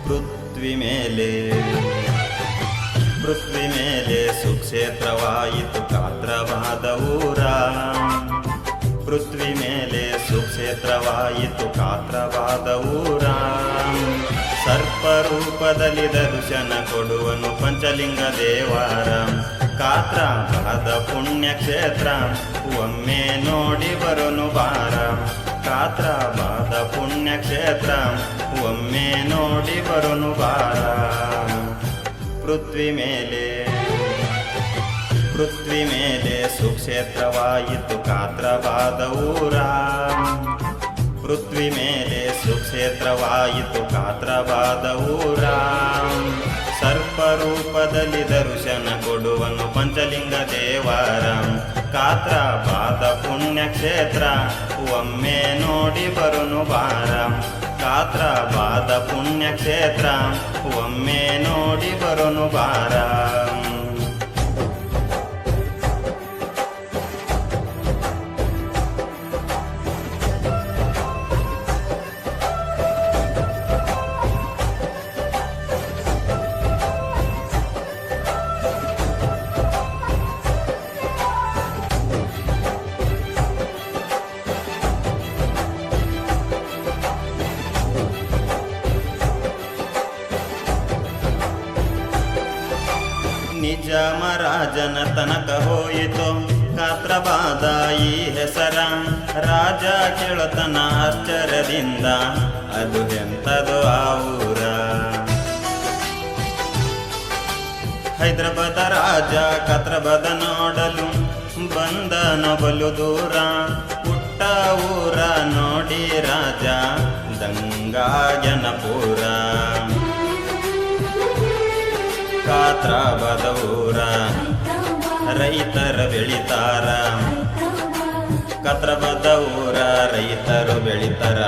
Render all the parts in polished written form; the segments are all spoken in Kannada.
ಪೃಥ್ವಿ ಮೇಲೆ ಸುಕ್ಷೇತ್ರವಾಯಿತು ಕಾತ್ರವಾದ ಊರ. ಪೃಥ್ವಿ ಮೇಲೆ ಸುಕ್ಷೇತ್ರವಾಯಿತು ಕಾತ್ರವಾದ ಊರ. ಸರ್ಪರೂಪದಲ್ಲಿ ದರ್ಶನ ಕೊಡುವನು ಪಂಚಲಿಂಗ ದೇವಾರ. ಕಾತ್ರವಾದ ಪುಣ್ಯಕ್ಷೇತ್ರ ಒಮ್ಮೆ ನೋಡಿ ಬರೋನು ಬಾರ. ಕಾತ್ರವಾದ ಪುಣ್ಯಕ್ಷೇತ್ರ ಒಮ್ಮೆ ನೋಡಿ ಬರೋನು ಬಾರ. ಪೃಥ್ವಿ ಮೇಲೆ ಸುಕ್ಷೇತ್ರವಾಯಿತು ಕಾತ್ರವಾದ ಊರ. ಪೃಥ್ವಿ ಮೇಲೆ ಸುಕ್ಷೇತ್ರವಾಯಿತು ಕಾತ್ರವಾದ ಊರ. ಸರ್ಪರೂಪದಲ್ಲಿ ದರ್ಶನ ಕೊಡುವನು ಪಂಚಲಿಂಗ ದೇವಾರ. ಕಾತ್ರವಾದ ಪುಣ್ಯಕ್ಷೇತ್ರ ಒಮ್ಮೆ ನೋಡಿ ಬರೋನು ಬಾರ. ಕಾತ್ರವಾದ ಪುಣ್ಯಕ್ಷೇತ್ರ ಒಮ್ಮೆ ನೋಡಿ ಬರೋನು ಬಾರ. ನಿಜಾಮರಾಜನ ತನಕ ಹೋಯಿತು ಕಾತ್ರವಾದ ಈ ಹೆಸರ. ರಾಜ ಕೇಳುತ್ತನ ಆಶ್ಚರ್ಯದಿಂದ ಅದು ಎಂಥದು ಆ ಊರ. ಹೈದರಾಬಾದ ರಾಜ ಕಾತ್ರವಾದ ನೋಡಲು ಬಂದನು ಬಲು ದೂರ. ಪುಟ್ಟ ಊರ ನೋಡಿ ರಾಜ ದಂಗಾಗ್ಯನ ಪೂರ. ಕಾತ್ರವಾದ ಊರ ರೈತರ ಬೆಳಿತಾರ. ಕಾತ್ರವಾದ ಊರ ರೈತರು ಬೆಳಿತಾರ.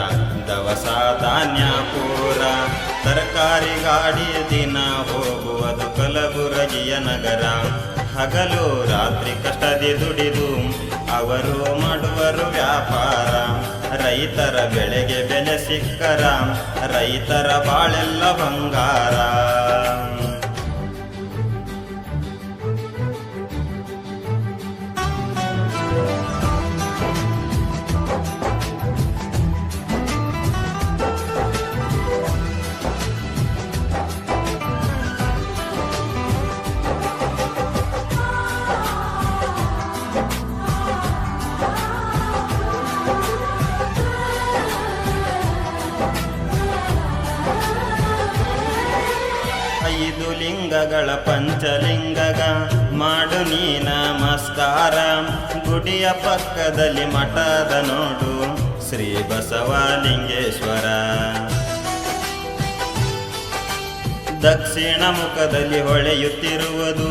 ದವಸ ಧಾನ್ಯ ಪೂರ. ತರಕಾರಿ ಗಾಡಿ ದಿನ ಹೋಗುವುದು ಕಲಬುರಗಿಯ ನಗರ. ಹಗಲು ರಾತ್ರಿ ಕಷ್ಟದಿ ದುಡಿದು ಅವರು ಮಾಡುವರು ವ್ಯಾಪಾರ. ರೈತರ ಬೆಳೆಗೆ ಬೆಲೆ ಸಿಕ್ಕರ ರೈತರ ಬಾಳೆಲ್ಲ ಬಂಗಾರ. ಐದು ಲಿಂಗಗಳ ಪಂಚಲಿಂಗಗ ಮಾಡು ನೀ ನಮಸ್ಕಾರ. ಗುಡಿಯ ಪಕ್ಕದಲ್ಲಿ ಮಠದ ನೋಡು ಶ್ರೀ ಬಸವಲಿಂಗೇಶ್ವರ. ದಕ್ಷಿಣ ಮುಖದಲ್ಲಿ ಹೊಳೆಯುತ್ತಿರುವುದು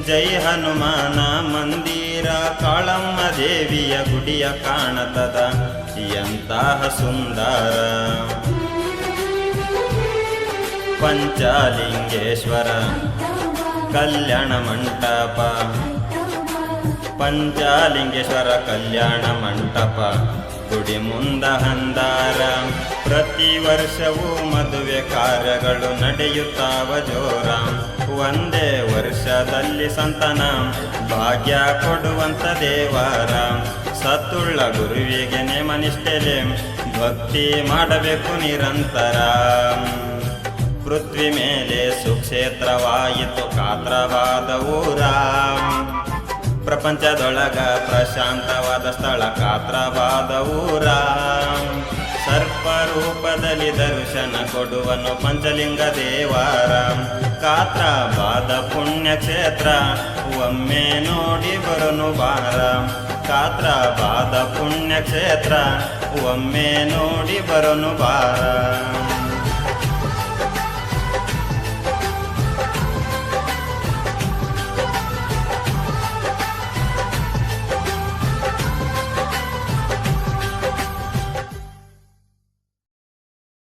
ಜೈ ಹನುಮಾನ ಮಂದಿರ. ಕಾಳಮ್ಮ ದೇವಿಯ ಗುಡಿಯ ಕಾಣತದ ಎಂತಹ ಸುಂದರ. ಪಂಚಲಿಂಗೇಶ್ವರ ಕಲ್ಯಾಣ ಮಂಟಪ. ಪಂಚಲಿಂಗೇಶ್ವರ ಕಲ್ಯಾಣ ಮಂಟಪ ಗುಡಿ ಮುಂದ ಹಂದಾರ. ಪ್ರತಿ ವರ್ಷವೂ ಮದುವೆ ಕಾರ್ಯಗಳು ನಡೆಯುತ್ತಾವ ಜೋರ. ಒಂದೇ ವರ್ಷದಲ್ಲಿ ಸಂತಾನ ಭಾಗ್ಯ ಕೊಡುವಂತ ದೇವಾರ. ಸತ್ತುಳ್ಳ ಗುರುವಿಗೆ ನೇಮನಿಷ್ಠೆಲೆ ಭಕ್ತಿ ಮಾಡಬೇಕು ನಿರಂತರ. ಪೃಥ್ವಿ ಮೇಲೆ ಸುಕ್ಷೇತ್ರವಾಯಿತು ಕಾತ್ರವಾದ ಊರ. ಪ್ರಪಂಚದೊಳಗ ಪ್ರಶಾಂತವಾದ ಸ್ಥಳ ಕಾತ್ರವಾದ ಊರ. ಸರ್ಪರೂಪದಲ್ಲಿ ದರ್ಶನ ಕೊಡುವನು ಪಂಚಲಿಂಗ ದೇವಾರ. ಕಾತ್ರವಾದ ಪುಣ್ಯಕ್ಷೇತ್ರ ಒಮ್ಮೆ ನೋಡಿ ಬರೋನು ಬಾರ. ಕಾತ್ರವಾದ ಪುಣ್ಯಕ್ಷೇತ್ರ ಒಮ್ಮೆ ನೋಡಿ ಬರೋನು ಬಾರ.